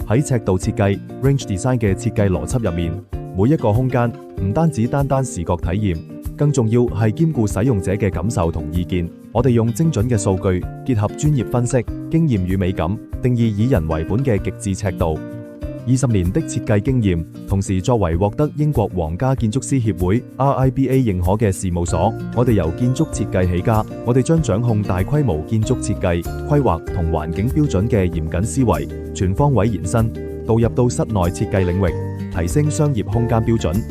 喺尺度設計 （range design） 嘅設計邏輯入面，每一個空間唔單止單單視覺體驗，更重要係兼顧使用者嘅感受同意見。我哋用精準嘅數據，結合專業分析、經驗與美感，定義以人為本嘅極致尺度。20年的設計經驗，同時作為獲得英國皇家建築師協會 RIBA 認可嘅事務所，我哋由建築設計起家，我哋將掌控大規模建築設計、規劃同環境標準嘅嚴謹思維，全方位延伸，導入到室內設計領域，提升商業空間標準。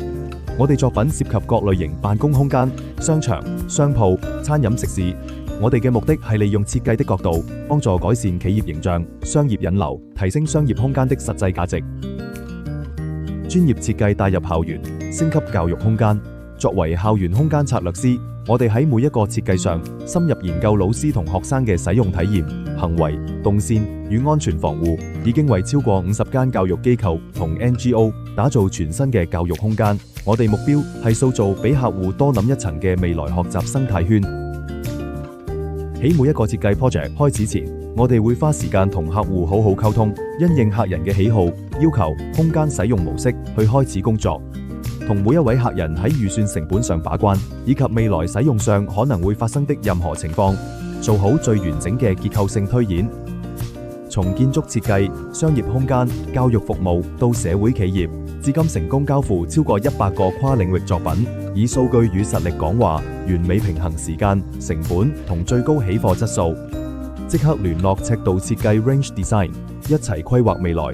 我哋作品涉及各類型辦公空間、商場、商鋪、餐飲食肆。我哋嘅目的係利用設計的角度，幫助改善企業形象、商業引流，提升商業空間的實際價值。專業設計帶入校園，升級教育空間。作為校園空間策略師，我哋喺每一個設計上深入研究老師同學生嘅使用體驗、行為、動線與安全防護，已經為超過50間教育機構同 NGO 打造全新嘅教育空間。我哋目標係塑造比客戶多諗一層嘅未來學習生態圈。喺每一個設計 project 開始前，我哋會花時間同客戶好好溝通，因應客人嘅喜好、要求、空間使用模式去開始工作，同每一位客人喺預算成本上把關，以及未來使用上可能會發生的任何情況，做好最完整嘅結構性推演。從建築設計、商業空間、教育服務到社會企業，至今成功交付超過100個跨領域作品，以數據與實力講話，完美平衡時間、成本同最高起貨質素。即刻聯絡尺度設計 Range Design，一齊規劃未來。